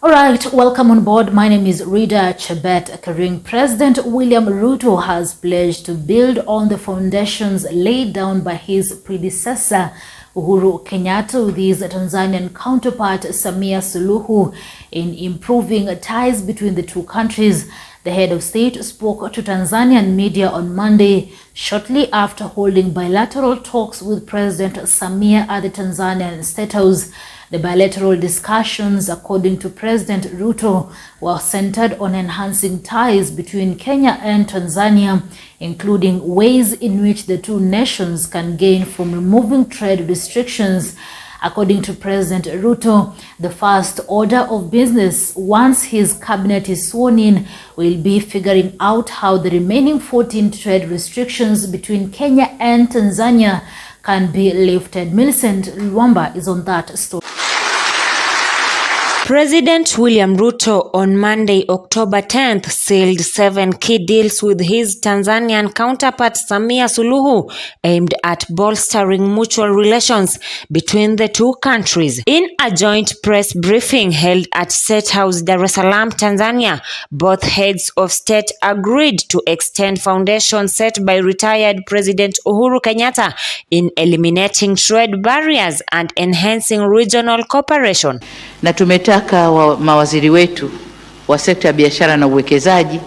All right, welcome on board. My name is Rida Chebet Karing. President William Ruto has pledged to build on the foundations laid down by his predecessor, Uhuru Kenyatta, with his Tanzanian counterpart, Samia Suluhu, in improving ties between the two countries. The head of state spoke to Tanzanian media on Monday, shortly after holding bilateral talks with President Samia at the Tanzanian State House. The bilateral discussions, according to President Ruto, were centered on enhancing ties between Kenya and Tanzania, including ways in which the two nations can gain from removing trade restrictions. According to President Ruto, the first order of business once his cabinet is sworn in will be figuring out how the remaining 14 trade restrictions between Kenya and Tanzania can be lifted. Millicent Luamba is on that story. President William Ruto on Monday, October 10th, sealed 7 key deals with his Tanzanian counterpart Samia Suluhu aimed at bolstering mutual relations between the two countries. In a joint press briefing held at State House, Dar es Salaam, Tanzania, both heads of state agreed to extend foundations set by retired President Uhuru Kenyatta in eliminating trade barriers and enhancing regional cooperation. Na tumetaka mawaziri wetu wa sekta ya biashara na uwekezaji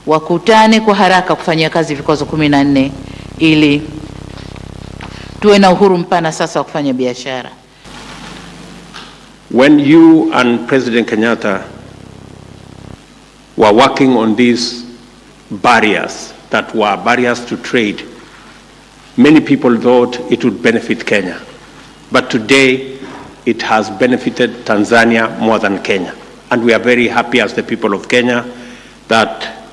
wakutane kwa haraka kufanyia kazi vikwazo 14 ili tuwe na uhuru mpana sasa wa kufanya biashara. When you and President Kenyatta were working on these barriers that were barriers to trade, many people thought it would benefit Kenya. But today, it has benefited Tanzania more than Kenya. And we are very happy as the people of Kenya that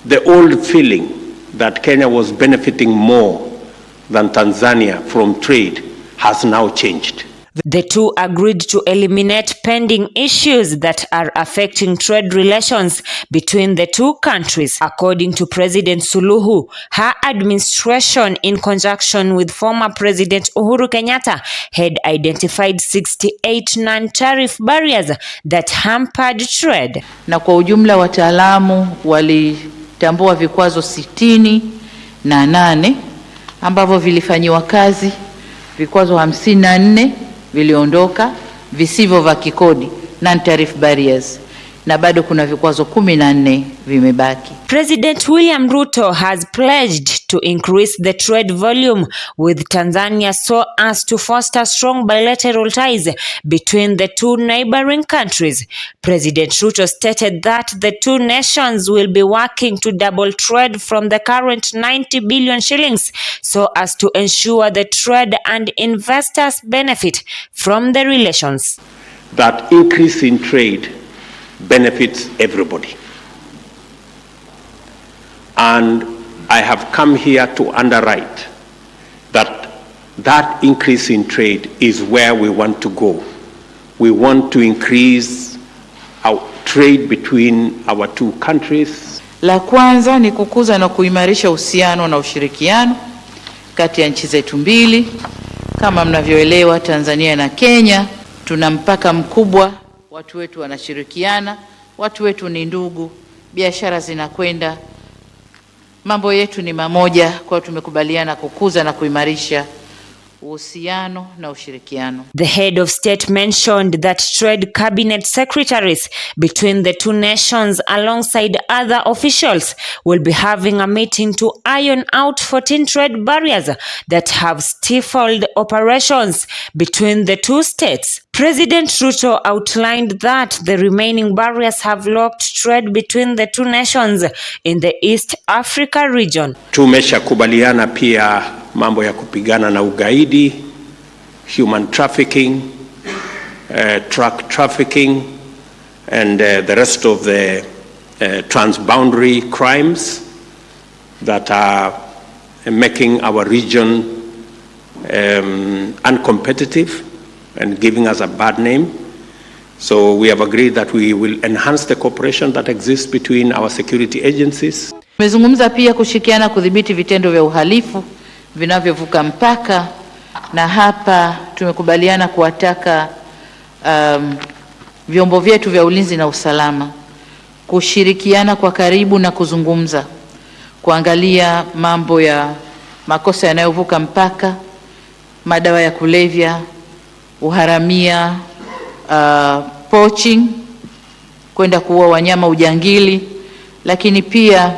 the old feeling that Kenya was benefiting more than Tanzania from trade has now changed. The two agreed to eliminate pending issues that are affecting trade relations between the two countries. According to President Suluhu, her administration, in conjunction with former President Uhuru Kenyatta, had identified 68 non-tariff barriers that hampered trade. Na kwa ujumla wataalamu walitambua vikwazo 68 ambavyo vilifanyiwa kazi, vikwazo 54 viliondoka visivyo vya kikodi, non-tariff barriers, na bado kuna vikwazo 14 vimebaki. President William Ruto has pledged to increase the trade volume with Tanzania so as to foster strong bilateral ties between the two neighboring countries. President Ruto stated that the two nations will be working to double trade from the current 90 billion shillings so as to ensure the trade and investors benefit from the relations. That increase in trade benefits everybody. And I have come here to underwrite that increase in trade is where we want to go. We want to increase our trade between our two countries. La kwanza ni kukuza na kuimarisha uhusiano na ushirikiano kati ya nchi zetu mbili. Kama mnavyoelewa, Tanzania na Kenya tuna mpaka mkubwa, watu wetu wanashirikiana, watu wetu ni ndugu, biashara zinakwenda, mambo yetu ni mamoja, kwa tumekubaliana kukuza na kuimarisha uhusiano na ushirikiano. The head of state mentioned that trade cabinet secretaries between the two nations alongside other officials will be having a meeting to iron out 14 trade barriers that have stifled operations between the two states. President Ruto outlined that the remaining barriers have locked trade between the two nations in the East Africa region. Tumeshakubaliana pia mambo ya kupigana na ugaidi, human trafficking, truck trafficking, and the rest of the transboundary crimes that are making our region uncompetitive and giving us a bad name. So we have agreed that we will enhance the cooperation that exists between our security agencies. Tumezungumza pia kushirikiana kudhibiti vitendo vya uhalifu vinavyovuka mpaka, na hapa tumekubaliana kuwataka vyombo vyetu vya ulinzi na usalama kushirikiana kwa karibu na kuzungumza, kuangalia mambo ya makosa yanayovuka mpaka, madawa ya kulevya, uharamia, poaching, kwenda kuua wanyama, ujangili, lakini pia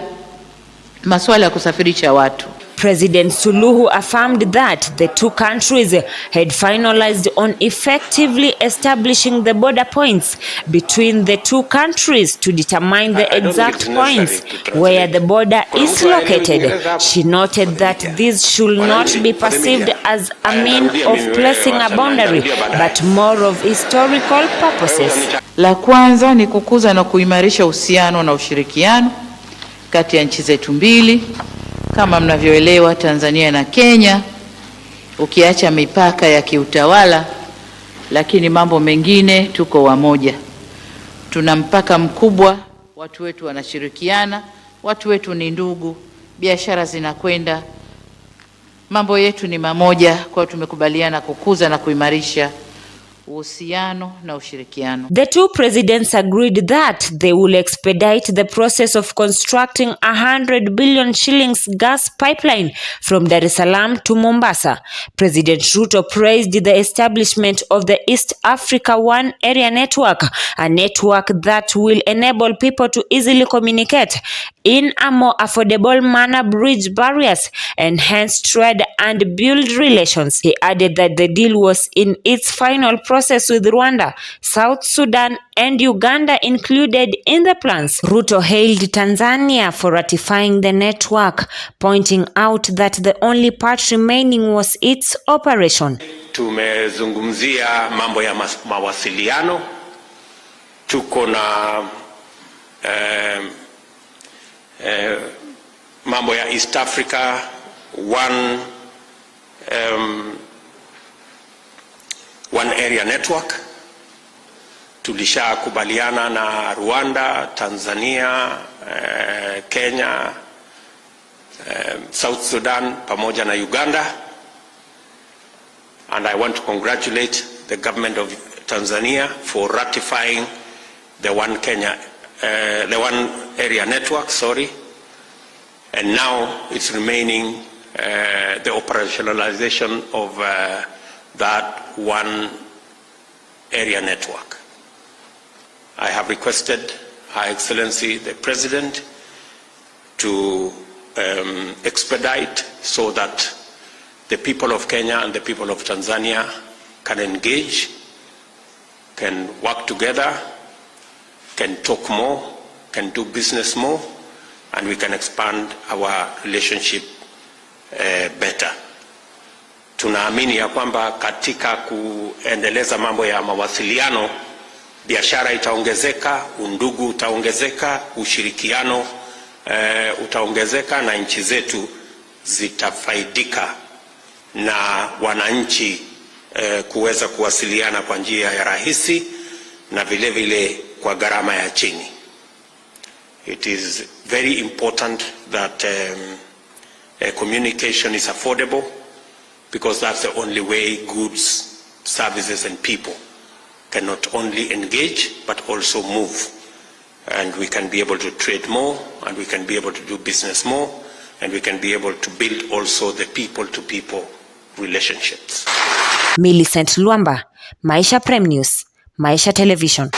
masuala ya kusafirisha watu. President Suluhu affirmed that the two countries had finalized on effectively establishing the border points between the two countries to determine the exact points where the border is located. She noted that this should not be perceived as a means of placing a boundary, but more of historical purposes. La kwanza ni kukuza na kuimarisha uhusiano na ushirikiano kati ya nchi zetu mbili. Kama mnavyoelewa, Tanzania na Kenya, ukiacha mipaka ya kiutawala, lakini mambo mengine tuko wamoja. Tuna mpaka mkubwa, watu wetu wanashirikiana, watu wetu ni ndugu, biashara zinakwenda, mambo yetu ni mamoja. Kwa tumekubaliana kukuza na kuimarisha uhusiano na ushirikiano. The two presidents agreed that they will expedite the process of constructing 100 billion shillings gas pipeline from Dar es Salaam to Mombasa. President Ruto praised the establishment of the East Africa One Area Network, a network that will enable people to easily communicate in a more affordable manner, bridge barriers, enhance trade and build relations. He added that the deal was in its final process with Rwanda, South Sudan and Uganda included in the plans. Ruto hailed Tanzania for ratifying the network, pointing out that the only part remaining was its operation. Tumezungumzia mambo ya mawasiliano. Tuko na mambo ya East Africa One Area Network. Tulishakubaliana na Rwanda, Tanzania, Kenya, South Sudan pamoja na Uganda. And I want to congratulate the government of Tanzania for ratifying the One Area Network, and now it's remaining the operationalization of that One Area Network. I have requested Her Excellency the President to expedite so that the people of Kenya and the people of Tanzania can engage, can work together, can talk more, can do business more, and we can expand our relationship better. Tunaamini ya kwamba katika kuendeleza mambo ya mawasiliano, biashara itaongezeka, undugu utaongezeka, ushirikiano utaongezeka, na nchi zetu zitafaidika na wananchi kuweza kuwasiliana kwa njia ya rahisi na vile vile kwa gharama ya chini. It is very important that communication is affordable, because that's the only way goods, services and people can not only engage but also move, and we can be able to trade more, and we can be able to do business more, and we can be able to build also the people-to-people relationships. Millicent Luamba, Maisha Prime News, Maisha Television.